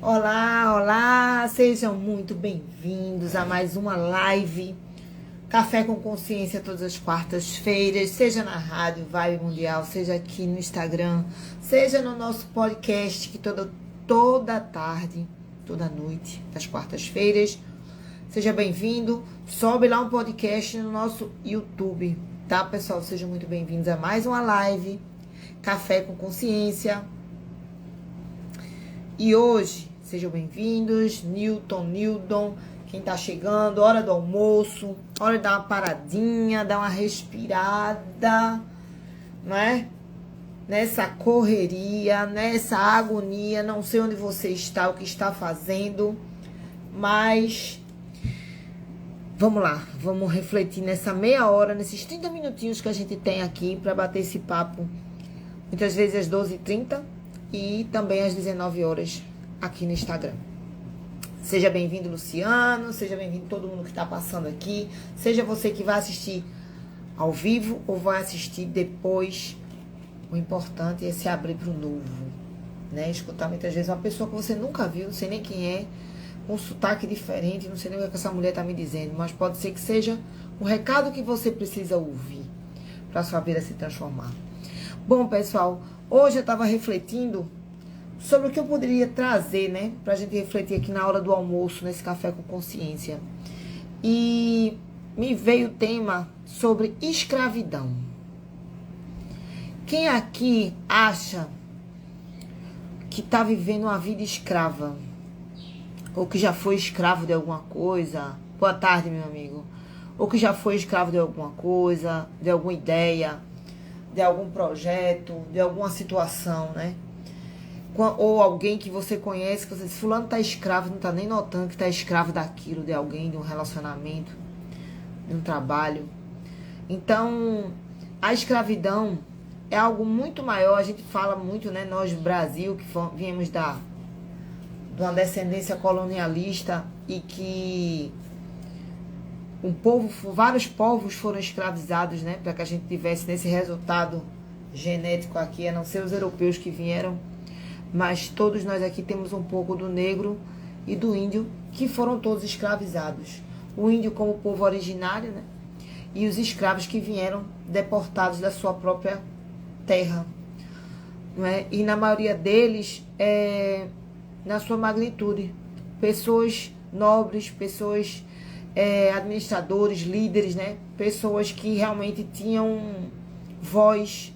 Olá, olá, sejam muito bem-vindos a mais uma live Café com Consciência todas as quartas-feiras, seja na rádio Vibe Mundial, seja aqui no Instagram, seja no nosso podcast que toda tarde, toda noite, das quartas-feiras. Seja bem-vindo, sobe lá um podcast no nosso YouTube, tá, pessoal? Sejam muito bem-vindos a mais uma live Café com Consciência. E hoje, sejam bem-vindos, Nildon, quem tá chegando, hora do almoço, hora de dar uma paradinha, dar uma respirada, não é? Nessa correria, nessa agonia, não sei onde você está, o que está fazendo, mas vamos lá, vamos refletir nessa meia hora, nesses 30 minutinhos que a gente tem aqui para bater esse papo, muitas vezes às 12h30 e também às 19 horas aqui no Instagram. Seja bem-vindo, Luciano, seja bem-vindo todo mundo que está passando aqui, seja você que vai assistir ao vivo ou vai assistir depois. O importante é se abrir para o novo, né? Escutar muitas vezes uma pessoa que você nunca viu, não sei nem quem é, com um sotaque diferente, não sei nem o que essa mulher está me dizendo, mas pode ser que seja o recado que você precisa ouvir para sua vida se transformar. Bom, pessoal, hoje eu estava refletindo sobre o que eu poderia trazer, né, pra gente refletir aqui na hora do almoço, nesse Café com Consciência. E me veio o tema sobre escravidão. Quem aqui acha que tá vivendo uma vida escrava? Ou que já foi escravo de alguma coisa? Boa tarde, meu amigo. Ou que já foi escravo de alguma coisa, de alguma ideia, de algum projeto, de alguma situação, né? Ou alguém que você conhece, que você diz, fulano tá escravo, não tá nem notando que tá escravo daquilo, de alguém, de um relacionamento, de um trabalho. Então, a escravidão é algo muito maior, a gente fala muito, né, nós do Brasil, que viemos de uma descendência colonialista e que vários povos foram escravizados, né, para que a gente tivesse nesse resultado genético aqui, a não ser os europeus que vieram. Mas todos nós aqui temos um pouco do negro e do índio, que foram todos escravizados. O índio como povo originário, né? E os escravos que vieram deportados da sua própria terra. Não é? E na maioria deles, na sua magnitude, pessoas nobres, pessoas administradores, líderes, né? Pessoas que realmente tinham voz,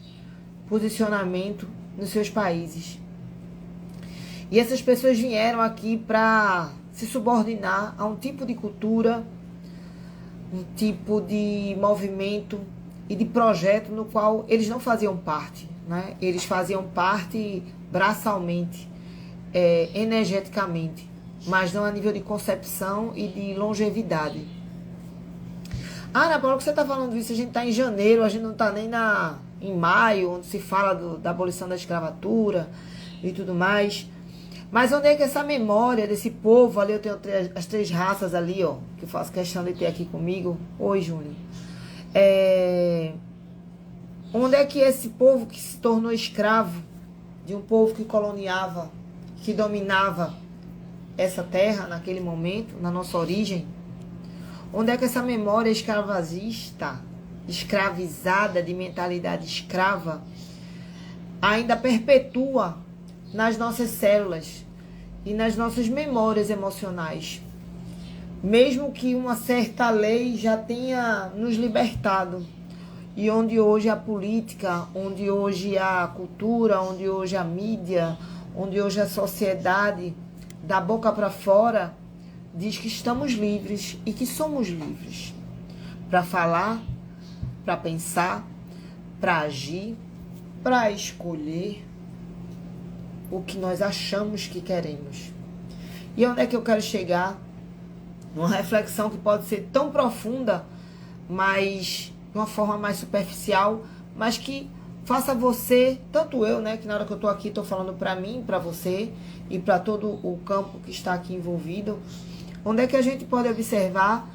posicionamento nos seus países. E essas pessoas vieram aqui para se subordinar a um tipo de cultura, um tipo de movimento e de projeto no qual eles não faziam parte, né? Eles faziam parte braçalmente, energeticamente, mas não a nível de concepção e de longevidade. Ana Paula, que você está falando isso? A gente está em janeiro, a gente não está nem em maio, onde se fala da abolição da escravatura e tudo mais. Mas onde é que essa memória desse povo ali, eu tenho as 3 raças ali, ó, que eu faço questão de ter aqui comigo. Oi, Júnior. Onde é que esse povo que se tornou escravo de um povo que coloniava, que dominava essa terra naquele momento, na nossa origem, onde é que essa memória escravagista, escravizada, de mentalidade escrava, ainda perpetua nas nossas células e nas nossas memórias emocionais? Mesmo que uma certa lei já tenha nos libertado, e onde hoje a política, onde hoje a cultura, onde hoje a mídia, onde hoje a sociedade, da boca para fora, diz que estamos livres e que somos livres para falar, para pensar, para agir, para escolher o que nós achamos que queremos. E onde é que eu quero chegar? Uma reflexão que pode ser tão profunda, mas de uma forma mais superficial, mas que faça você, tanto eu, né, que na hora que eu estou aqui estou falando para mim, para você e para todo o campo que está aqui envolvido, onde é que a gente pode observar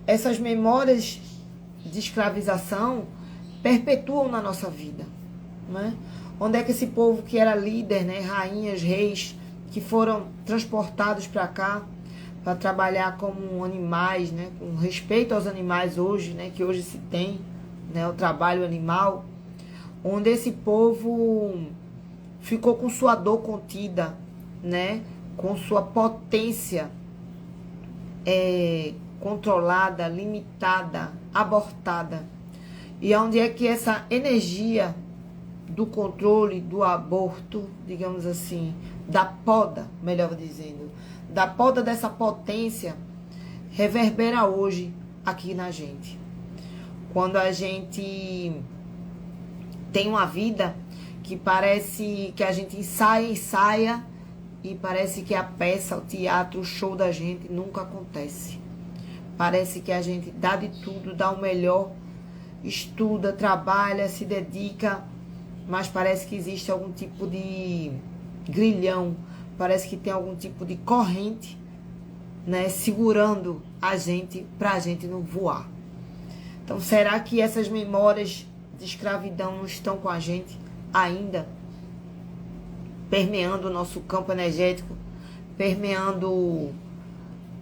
essas memórias de escravização perpetuam na nossa vida, né? Onde é que esse povo que era líder, né, rainhas, reis, que foram transportados para cá para trabalhar como animais, né, com respeito aos animais hoje, né, que hoje se tem, né, o trabalho animal, onde esse povo ficou com sua dor contida, né, com sua potência controlada, limitada, abortada. E onde é que essa energia do controle, do aborto, digamos assim, da poda, melhor dizendo, da poda dessa potência, reverbera hoje aqui na gente. Quando a gente tem uma vida que parece que a gente ensaia, e parece que a peça, o teatro, o show da gente nunca acontece. Parece que a gente dá de tudo, dá o melhor, estuda, trabalha, se dedica, mas parece que existe algum tipo de grilhão, parece que tem algum tipo de corrente, né, segurando a gente para a gente não voar. Então, será que essas memórias de escravidão não estão com a gente ainda? Permeando o nosso campo energético, permeando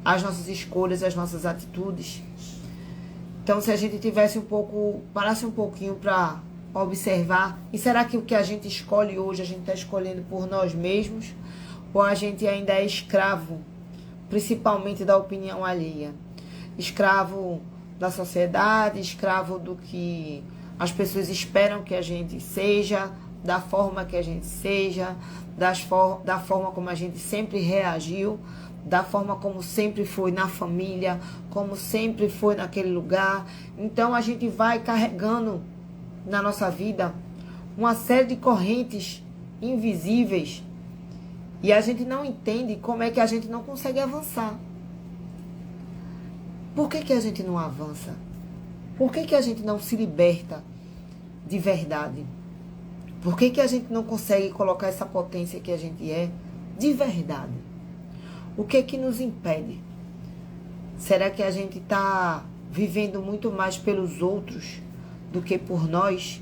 as nossas escolhas, as nossas atitudes. Então, se a gente tivesse parasse um pouquinho para observar, e será que o que a gente escolhe hoje, a gente está escolhendo por nós mesmos, ou a gente ainda é escravo, principalmente da opinião alheia? Escravo da sociedade, escravo do que as pessoas esperam que a gente seja, da forma que a gente seja, da forma como a gente sempre reagiu, da forma como sempre foi na família, como sempre foi naquele lugar. Então a gente vai carregando na nossa vida uma série de correntes invisíveis e a gente não entende como é que a gente não consegue avançar. Por que a gente não avança? Por que a gente não se liberta de verdade? Por que a gente não consegue colocar essa potência que a gente é de verdade? O que nos impede? Será que a gente está vivendo muito mais pelos outros do que por nós?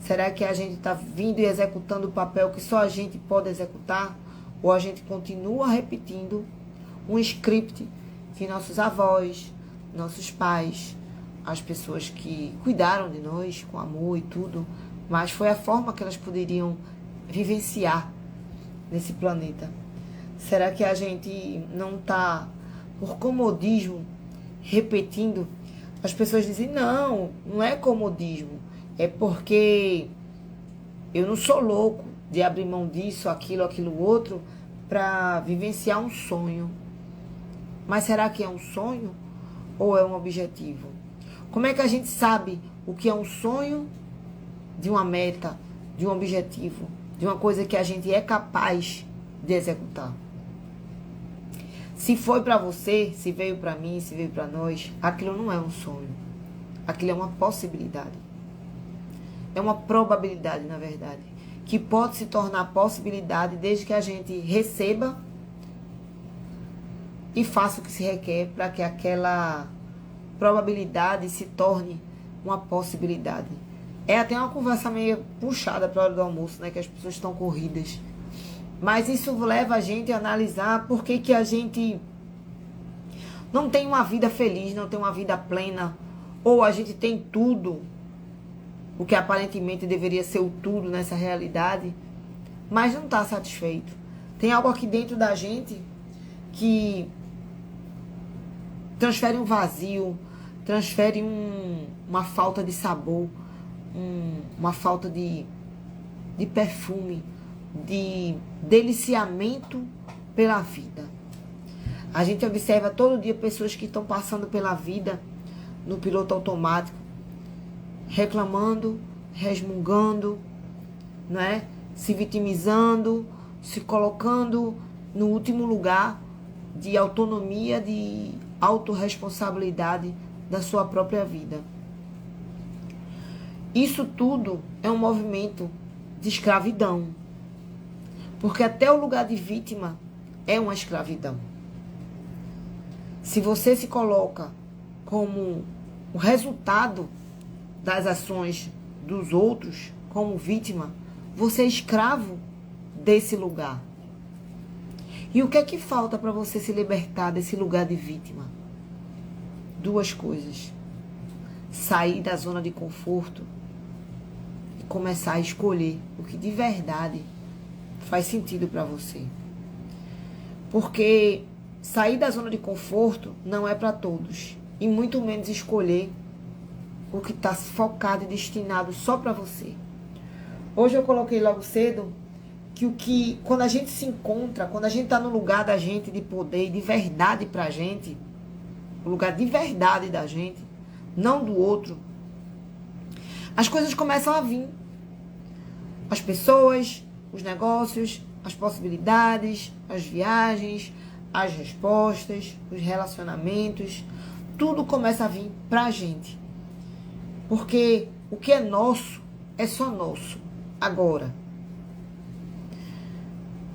Será que a gente está vindo e executando o papel que só a gente pode executar? Ou a gente continua repetindo um script que nossos avós, nossos pais, as pessoas que cuidaram de nós com amor e tudo, mas foi a forma que elas poderiam vivenciar nesse planeta? Será que a gente não está, por comodismo, repetindo? As pessoas dizem, não é comodismo, é porque eu não sou louco de abrir mão disso, aquilo outro, para vivenciar um sonho. Mas será que é um sonho ou é um objetivo? Como é que a gente sabe o que é um sonho de uma meta, de um objetivo, de uma coisa que a gente é capaz de executar? Se foi para você, se veio para mim, se veio para nós, aquilo não é um sonho. Aquilo é uma possibilidade. É uma probabilidade, na verdade, que pode se tornar possibilidade desde que a gente receba e faça o que se requer para que aquela probabilidade se torne uma possibilidade. É até uma conversa meio puxada para a hora do almoço, né? Que as pessoas estão corridas. Mas isso leva a gente a analisar por que a gente não tem uma vida feliz, não tem uma vida plena. Ou a gente tem tudo, o que aparentemente deveria ser o tudo nessa realidade, mas não está satisfeito. Tem algo aqui dentro da gente que transfere um vazio, transfere uma falta de sabor, uma falta de perfume, de deliciamento pela vida. A gente observa todo dia pessoas que estão passando pela vida no piloto automático, reclamando, resmungando, né? Se vitimizando, se colocando no último lugar de autonomia, de autorresponsabilidade da sua própria vida. Isso tudo é um movimento de escravidão. Porque até o lugar de vítima é uma escravidão. Se você se coloca como o resultado das ações dos outros, como vítima, você é escravo desse lugar. E o que é que falta para você se libertar desse lugar de vítima? Duas coisas. Sair da zona de conforto e começar a escolher o que de verdade faz sentido para você. Porque sair da zona de conforto não é para todos. E muito menos escolher o que está focado e destinado só para você. Hoje eu coloquei logo cedo que quando a gente se encontra, quando a gente está no lugar da gente de poder e de verdade pra gente, o lugar de verdade da gente, não do outro, as coisas começam a vir. As pessoas, os negócios, as possibilidades, as viagens, as respostas, os relacionamentos, tudo começa a vir pra gente. Porque o que é nosso é só nosso. Agora,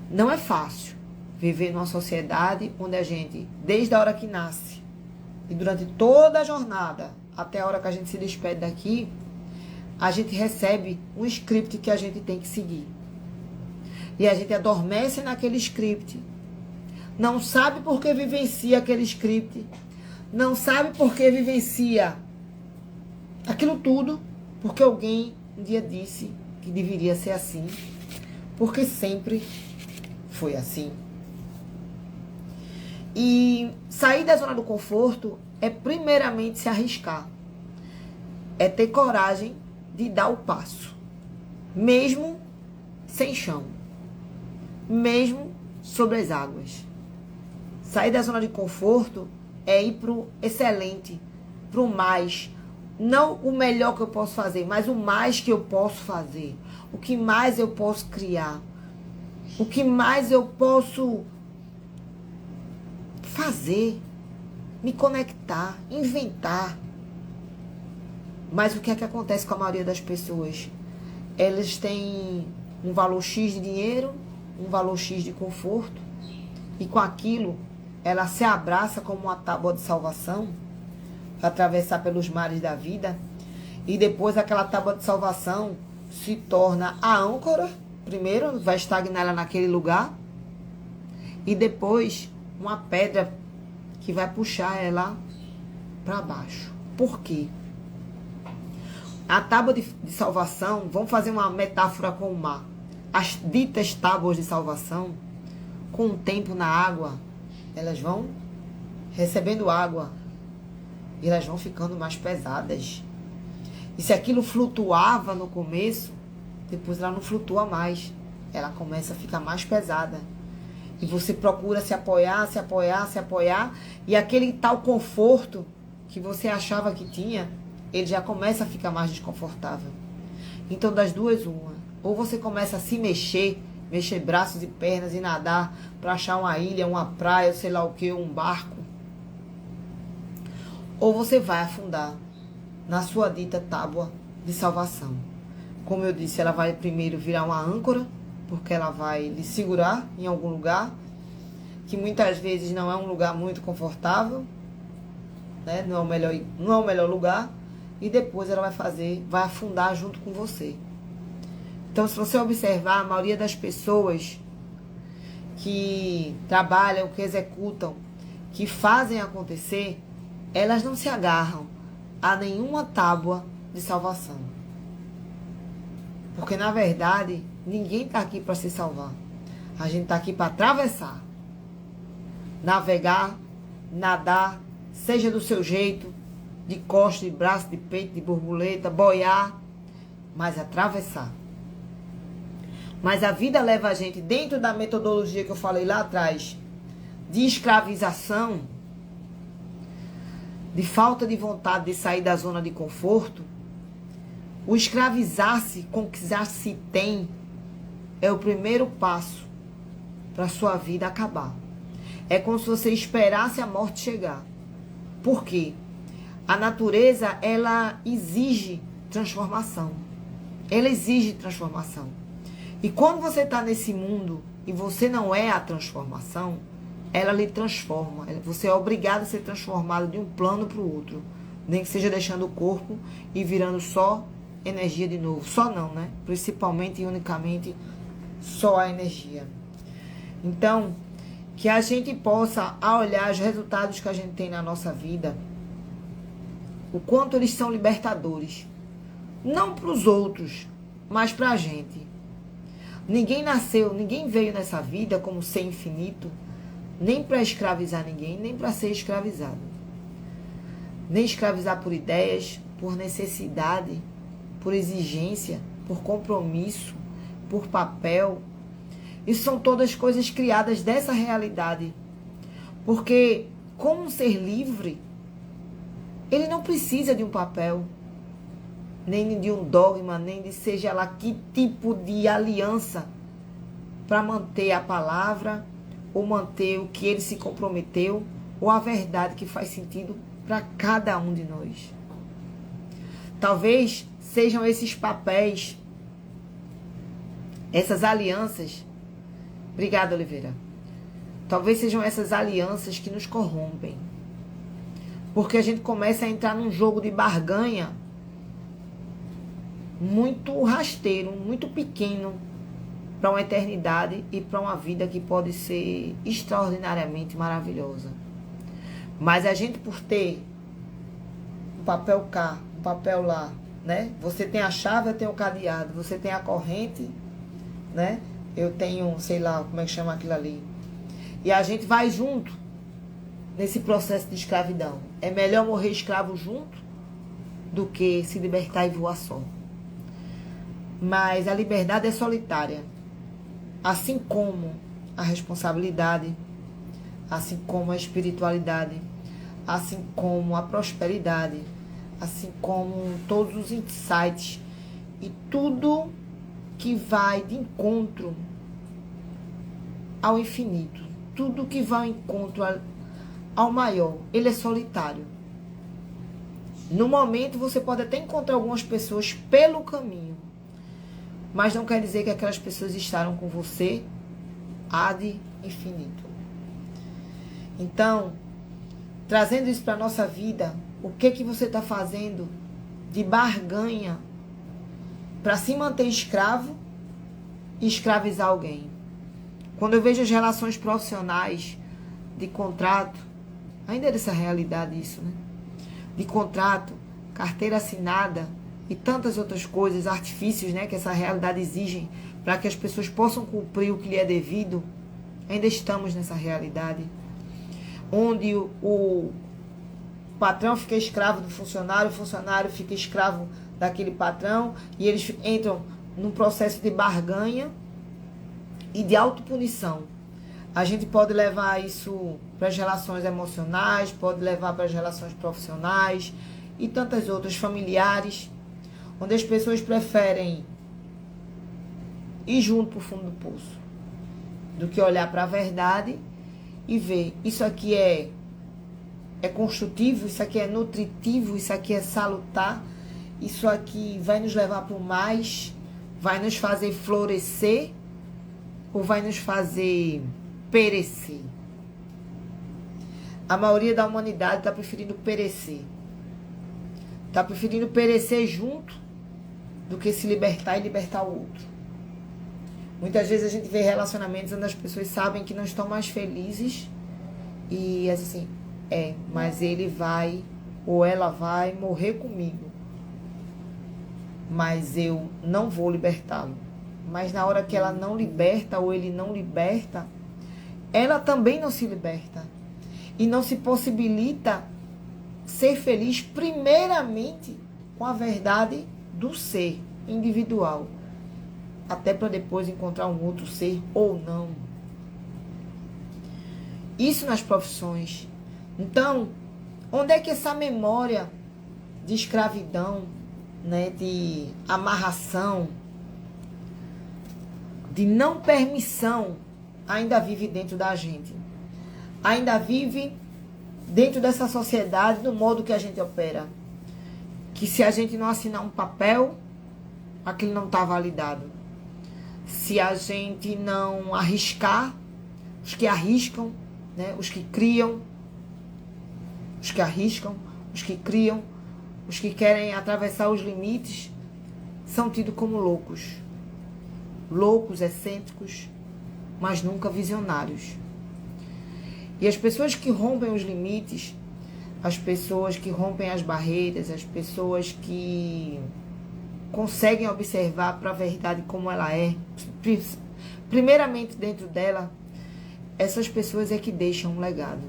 não é fácil viver numa sociedade onde a gente, desde a hora que nasce e durante toda a jornada, até a hora que a gente se despede daqui, a gente recebe um script que a gente tem que seguir. E a gente adormece naquele script. Não sabe por que vivencia aquele script. Não sabe por que vivencia aquilo tudo. Porque alguém um dia disse que deveria ser assim. Porque sempre foi assim. E sair da zona do conforto é primeiramente se arriscar. É ter coragem de dar o passo. Mesmo sem chão. Mesmo sobre as águas. Sair da zona de conforto é ir pro excelente, pro mais. Não o melhor que eu posso fazer, mas o mais que eu posso fazer. O que mais eu posso criar. O que mais eu posso fazer. Me conectar, inventar. Mas o que é que acontece com a maioria das pessoas? Elas têm um valor X de dinheiro, um valor X de conforto, e com aquilo ela se abraça como uma tábua de salvação para atravessar pelos mares da vida, e depois aquela tábua de salvação se torna a âncora. Primeiro vai estagnar ela naquele lugar, e depois uma pedra que vai puxar ela para baixo. Por quê? A tábua de salvação, vamos fazer uma metáfora com o mar. As ditas tábuas de salvação, com o tempo na água, elas vão recebendo água e elas vão ficando mais pesadas. E se aquilo flutuava no começo, depois ela não flutua mais. Ela começa a ficar mais pesada. E você procura se apoiar, se apoiar, se apoiar, e aquele tal conforto que você achava que tinha, ele já começa a ficar mais desconfortável. Então, das duas, uma. Ou você começa a se mexer, mexer braços e pernas e nadar para achar uma ilha, uma praia, sei lá o que, um barco. Ou você vai afundar na sua dita tábua de salvação. Como eu disse, ela vai primeiro virar uma âncora, porque ela vai lhe segurar em algum lugar, que muitas vezes não é um lugar muito confortável, né? Não é o melhor lugar. E depois ela vai afundar junto com você. Então, se você observar, a maioria das pessoas que trabalham, que executam, que fazem acontecer, elas não se agarram a nenhuma tábua de salvação. Porque, na verdade, ninguém está aqui para se salvar. A gente está aqui para atravessar. Navegar, nadar, seja do seu jeito, de costa, de braço, de peito, de borboleta, boiar, mas atravessar. Mas a vida leva a gente, dentro da metodologia que eu falei lá atrás, de escravização, de falta de vontade de sair da zona de conforto. O escravizar-se com o que já se tem é o primeiro passo para a sua vida acabar. É como se você esperasse a morte chegar. Por quê? A natureza, ela exige transformação. Ela exige transformação. E quando você está nesse mundo e você não é a transformação, ela lhe transforma. Você é obrigado a ser transformado de um plano para o outro. Nem que seja deixando o corpo e virando só energia de novo. Só não, né? Principalmente e unicamente só a energia. Então, que a gente possa, ao olhar os resultados que a gente tem na nossa vida, o quanto eles são libertadores. Não para os outros, mas para a gente. Ninguém nasceu, ninguém veio nessa vida como ser infinito, nem para escravizar ninguém, nem para ser escravizado. Nem escravizar por ideias, por necessidade, por exigência, por compromisso, por papel. Isso são todas coisas criadas dessa realidade. Porque, como um ser livre, ele não precisa de um papel, nem de um dogma, nem de seja lá que tipo de aliança para manter a palavra, ou manter o que ele se comprometeu, ou a verdade que faz sentido para cada um de nós. Talvez sejam esses papéis, essas alianças. Obrigada, Oliveira. Talvez sejam essas alianças que nos corrompem. Porque a gente começa a entrar num jogo de barganha muito rasteiro, muito pequeno para uma eternidade e para uma vida que pode ser extraordinariamente maravilhosa. Mas a gente, por ter um papel cá, um papel lá, né? Você tem a chave, eu tenho o cadeado. Você tem a corrente, né? Eu tenho, sei lá, como é que chama aquilo ali. E a gente vai junto nesse processo de escravidão. É melhor morrer escravo junto do que se libertar e voar só. Mas a liberdade é solitária. Assim como a responsabilidade, assim como a espiritualidade, assim como a prosperidade, assim como todos os insights e tudo que vai de encontro ao infinito, tudo que vai ao encontro ao maior, ele é solitário. No momento você pode até encontrar algumas pessoas pelo caminho, mas não quer dizer que aquelas pessoas estarão com você ad infinito. Então, trazendo isso para a nossa vida, o que você está fazendo de barganha para se manter escravo e escravizar alguém? Quando eu vejo as relações profissionais de contrato, ainda é dessa realidade isso, né? De contrato, carteira assinada e tantas outras coisas, artifícios, né, que essa realidade exigem para que as pessoas possam cumprir o que lhe é devido, ainda estamos nessa realidade. Onde o patrão fica escravo do funcionário, o funcionário fica escravo daquele patrão, e eles entram num processo de barganha e de autopunição. A gente pode levar isso para as relações emocionais, pode levar para as relações profissionais e tantas outras, familiares, onde as pessoas preferem ir junto para o fundo do poço do que olhar para a verdade e ver, isso aqui é construtivo, isso aqui é nutritivo, isso aqui é salutar, isso aqui vai nos levar para o mais, vai nos fazer florescer ou vai nos fazer perecer. A maioria da humanidade está preferindo perecer. Está preferindo perecer junto do que se libertar e libertar o outro. Muitas vezes a gente vê relacionamentos onde as pessoas sabem que não estão mais felizes e assim, mas ele vai ou ela vai morrer comigo, mas eu não vou libertá-lo. Mas na hora que ela não liberta ou ele não liberta, ela também não se liberta e não se possibilita ser feliz primeiramente com a verdade do ser individual, até para depois encontrar um outro ser ou não. Isso nas profissões. Então, onde é que essa memória de escravidão, né, de amarração, de não permissão, ainda vive dentro da gente? Ainda vive dentro dessa sociedade, do modo que a gente opera. Que se a gente não assinar um papel, aquilo não está validado. Se a gente não arriscar, os que arriscam, né, os que criam, os que arriscam, os que criam, os que querem atravessar os limites, são tidos como loucos. Loucos, excêntricos, mas nunca visionários. E as pessoas que rompem os limites, as pessoas que rompem as barreiras, as pessoas que conseguem observar para a verdade como ela é, primeiramente dentro dela, essas pessoas é que deixam um legado.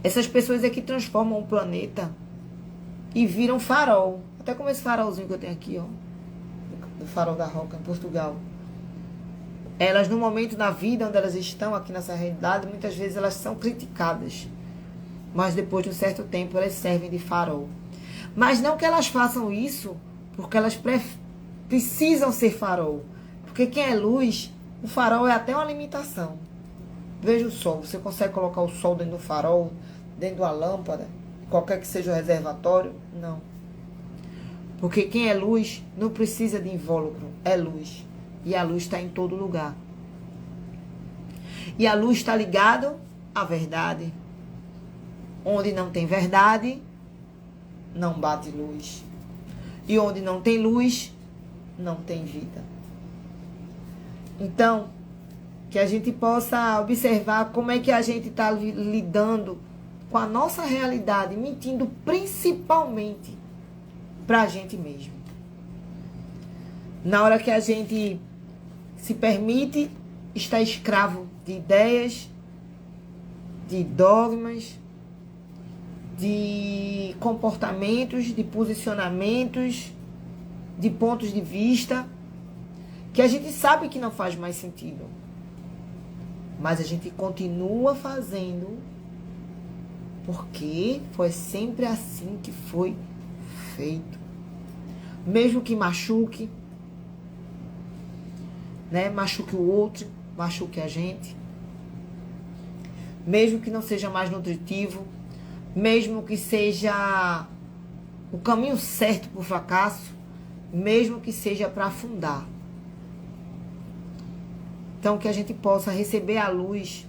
Essas pessoas é que transformam o planeta e viram farol. Até como esse farolzinho que eu tenho aqui, ó, do Farol da Roca, em Portugal. Elas, no momento da vida onde elas estão aqui nessa realidade, muitas vezes elas são criticadas. Mas depois de um certo tempo elas servem de farol. Mas não que elas façam isso porque elas precisam ser farol. Porque quem é luz, o farol é até uma limitação. Veja o sol. Você consegue colocar o sol dentro do farol, dentro da lâmpada, qualquer que seja o reservatório? Não. Porque quem é luz não precisa de invólucro. É luz. E a luz está em todo lugar. E a luz está ligada à verdade. Onde não tem verdade, não bate luz. E onde não tem luz, não tem vida. Então, que a gente possa observar como é que a gente está lidando com a nossa realidade, mentindo principalmente para a gente mesmo. Na hora que a gente se permite estar escravo de ideias, de dogmas, de comportamentos, de posicionamentos, de pontos de vista, que a gente sabe que não faz mais sentido. Mas a gente continua fazendo porque foi sempre assim que foi feito. Mesmo que machuque, né? Machuque o outro, machuque a gente. Mesmo que não seja mais nutritivo, mesmo que seja o caminho certo para o fracasso, mesmo que seja para afundar. Então, que a gente possa receber a luz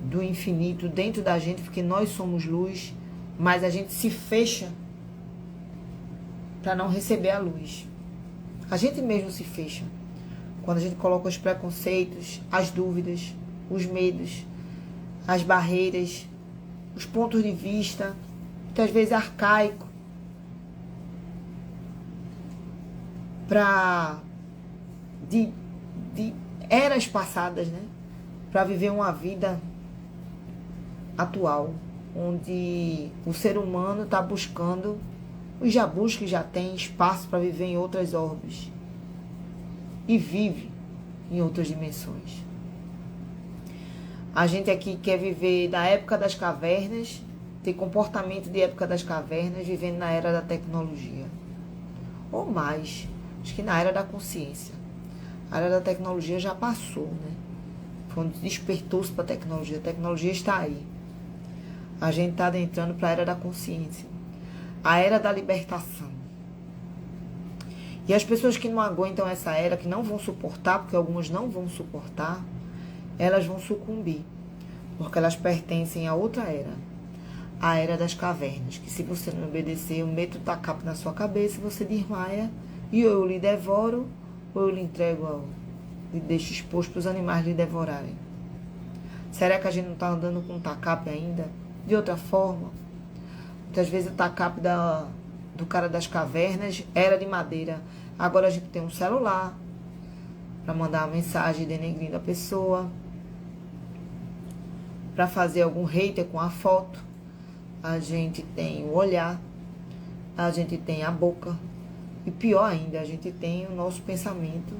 do infinito dentro da gente, porque nós somos luz, mas a gente se fecha para não receber a luz. A gente mesmo se fecha. Quando a gente coloca os preconceitos, as dúvidas, os medos, as barreiras, os pontos de vista, muitas vezes arcaico, de eras passadas, né? Para viver uma vida atual, onde o ser humano está buscando, os jabus que já tem espaço para viver em outras orbes e vive em outras dimensões. A gente aqui quer viver da época das cavernas, ter comportamento de época das cavernas, vivendo na era da tecnologia. Ou mais, acho que na era da consciência. A era da tecnologia já passou, né? Quando despertou-se para a tecnologia está aí. A gente está adentrando para a era da consciência. A era da libertação. E as pessoas que não aguentam essa era, que não vão suportar, porque algumas não vão suportar, elas vão sucumbir. Porque elas pertencem a outra era. A era das cavernas. Que se você não obedecer, eu meto o tacape na sua cabeça, você desmaia, e eu lhe devoro, ou eu lhe entrego, lhe deixo exposto para os animais lhe devorarem. Será que a gente não está andando com um tacape ainda? De outra forma, muitas vezes o tacape do cara das cavernas era de madeira. Agora a gente tem um celular para mandar uma mensagem denegrindo a pessoa, para fazer algum hater com a foto. A gente tem o olhar, a gente tem a boca, e pior ainda, a gente tem o nosso pensamento,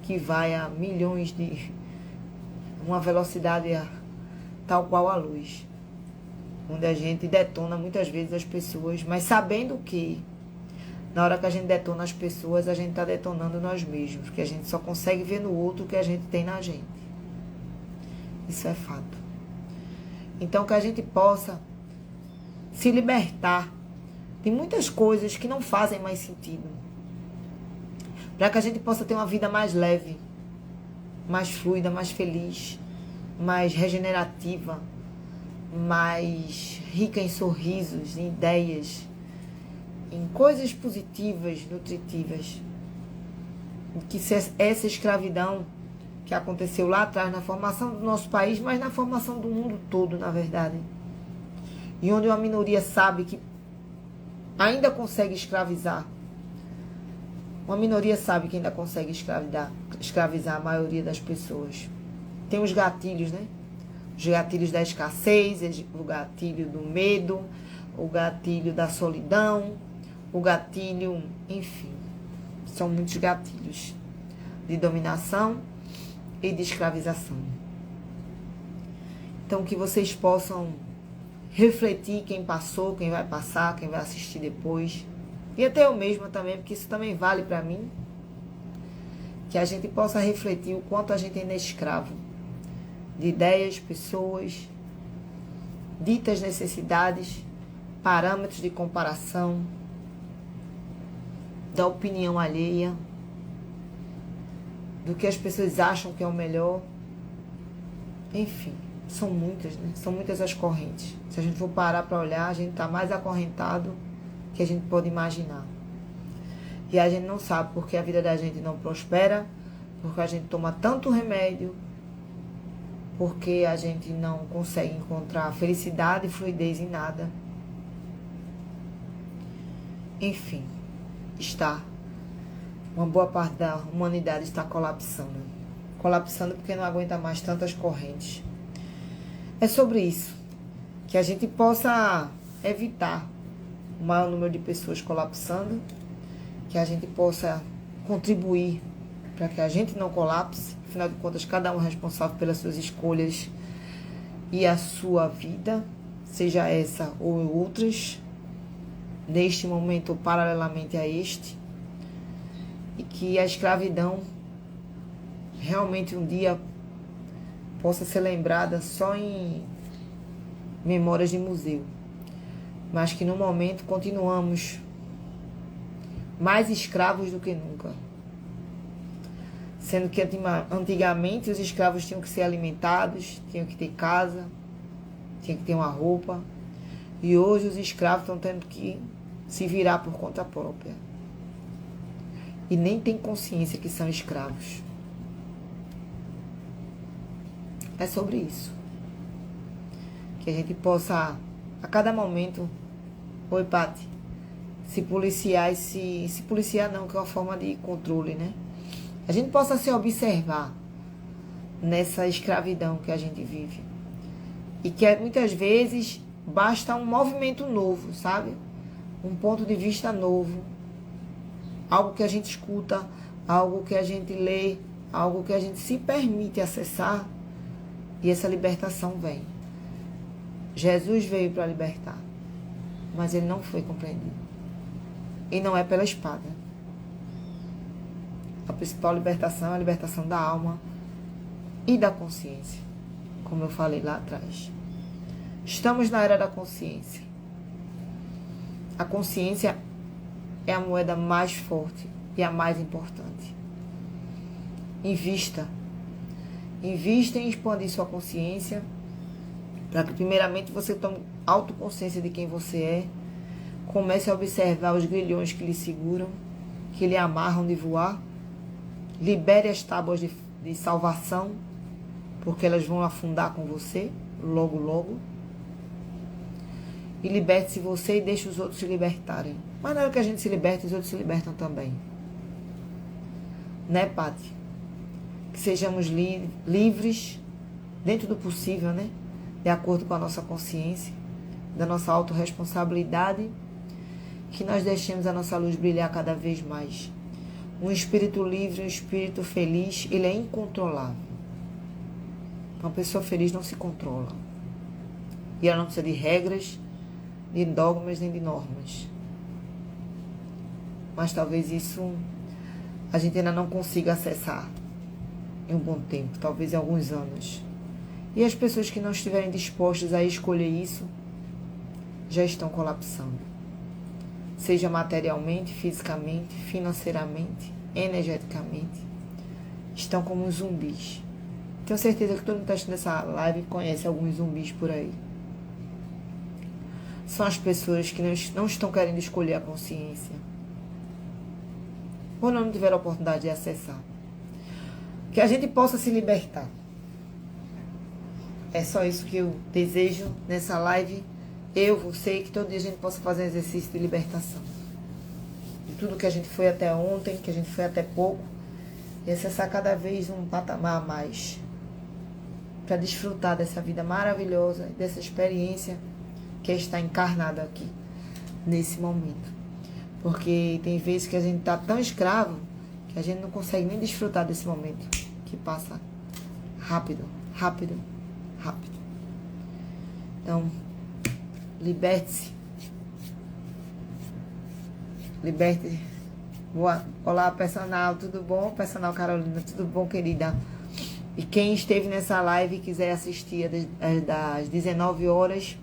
que vai a milhões de... uma velocidade tal qual a luz, onde a gente detona muitas vezes as pessoas, mas sabendo que na hora que a gente detona as pessoas, a gente está detonando nós mesmos, porque a gente só consegue ver no outro o que a gente tem na gente. Isso é fato. Então, que a gente possa se libertar de muitas coisas que não fazem mais sentido, para que a gente possa ter uma vida mais leve, mais fluida, mais feliz, mais regenerativa, mais rica em sorrisos, em ideias, em coisas positivas, nutritivas. Que essa escravidão que aconteceu lá atrás na formação do nosso país, mas na formação do mundo todo, na verdade. E onde uma minoria sabe que ainda consegue escravizar. Uma minoria sabe que ainda consegue escravizar a maioria das pessoas. Tem os gatilhos, né? Os gatilhos da escassez, o gatilho do medo, o gatilho da solidão, o gatilho, enfim. São muitos gatilhos de dominação e de escravização. Então, que vocês possam refletir, quem passou, quem vai passar, quem vai assistir depois. E até eu mesma também, porque isso também vale para mim. Que a gente possa refletir o quanto a gente ainda é escravo de ideias, pessoas, ditas necessidades, parâmetros de comparação, da opinião alheia, do que as pessoas acham que é o melhor. Enfim, são muitas, né? São muitas as correntes. Se a gente for parar para olhar, a gente está mais acorrentado que a gente pode imaginar. E a gente não sabe porque a vida da gente não prospera, porque a gente toma tanto remédio, porque a gente não consegue encontrar felicidade e fluidez em nada. Enfim, uma boa parte da humanidade está colapsando. Colapsando porque não aguenta mais tantas correntes. É sobre isso, que a gente possa evitar o maior número de pessoas colapsando, que a gente possa contribuir para que a gente não colapse. Afinal de contas, cada um é responsável pelas suas escolhas e a sua vida, seja essa ou outras, neste momento ou paralelamente a este, e que a escravidão realmente um dia possa ser lembrada só em memórias de museu, mas que no momento continuamos mais escravos do que nunca. Sendo que antigamente os escravos tinham que ser alimentados, tinham que ter casa, tinham que ter uma roupa. E hoje os escravos estão tendo que se virar por conta própria. E nem têm consciência que são escravos. É sobre isso. Que a gente possa, a cada momento, oi Pati, se policiar e se policiar não, que é uma forma de controle, né? A gente possa se observar nessa escravidão que a gente vive. E que muitas vezes basta um movimento novo, sabe? Um ponto de vista novo. Algo que a gente escuta, algo que a gente lê, algo que a gente se permite acessar. E essa libertação vem. Jesus veio para libertar. Mas ele não foi compreendido. E não é pela espada. A principal libertação é a libertação da alma e da consciência, como eu falei lá atrás. Estamos na era da consciência. A consciência é a moeda mais forte e a mais importante. Invista. Invista em expandir sua consciência, para que primeiramente você tome autoconsciência de quem você é. Comece a observar os grilhões que lhe seguram, que lhe amarram de voar. Libere as tábuas de salvação, porque elas vão afundar com você, logo, logo. E liberte-se você e deixe os outros se libertarem. Mas na hora que a gente se liberta, os outros se libertam também. Né, Pati? Que sejamos livres, dentro do possível, né? De acordo com a nossa consciência, da nossa autorresponsabilidade, que nós deixemos a nossa luz brilhar cada vez mais. Um espírito livre, um espírito feliz, ele é incontrolável. Uma pessoa feliz não se controla. E ela não precisa de regras, de dogmas, nem de normas. Mas talvez isso a gente ainda não consiga acessar em um bom tempo, talvez em alguns anos. E as pessoas que não estiverem dispostas a escolher isso, já estão colapsando. Seja materialmente, fisicamente, financeiramente, energeticamente. Estão como zumbis. Tenho certeza que todo mundo está assistindo essa live conhece alguns zumbis por aí. São as pessoas que não estão querendo escolher a consciência. Ou não tiveram a oportunidade de acessar. Que a gente possa se libertar. É só isso que eu desejo nessa live. Eu, você, que todo dia a gente possa fazer um exercício de libertação. De tudo que a gente foi até ontem, que a gente foi até pouco. E acessar cada vez um patamar a mais. Para desfrutar dessa vida maravilhosa, dessa experiência que está encarnada aqui, nesse momento. Porque tem vezes que a gente está tão escravo que a gente não consegue nem desfrutar desse momento. Que passa rápido, rápido, rápido. Então, liberte-se. Liberte-se. Olá, personal, tudo bom? Personal Carolina, tudo bom, querida? E quem esteve nessa live e quiser assistir das 19 horas,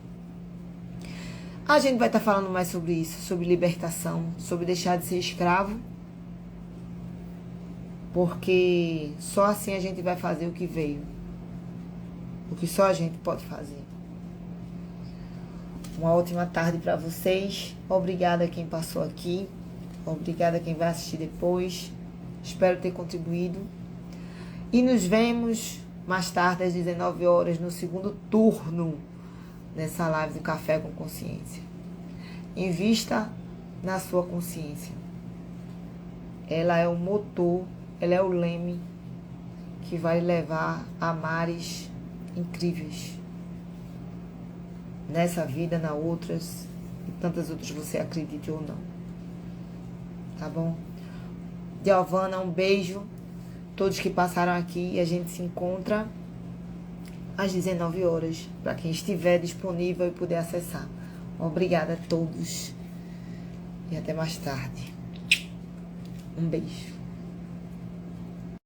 a gente vai estar falando mais sobre isso, sobre libertação, sobre deixar de ser escravo. Porque só assim a gente vai fazer o que veio. O que só a gente pode fazer. Uma ótima tarde para vocês. Obrigada a quem passou aqui. Obrigada a quem vai assistir depois. Espero ter contribuído. E nos vemos mais tarde às 19 horas no segundo turno nessa live do Café com Consciência. Invista na sua consciência. Ela é o motor, ela é o leme que vai levar a mares incríveis. Nessa vida, na outras e tantas outras, você acredite ou não. Tá bom? Giovana, um beijo. Todos que passaram aqui, e a gente se encontra às 19 horas, para quem estiver disponível e puder acessar. Obrigada a todos e até mais tarde. Um beijo.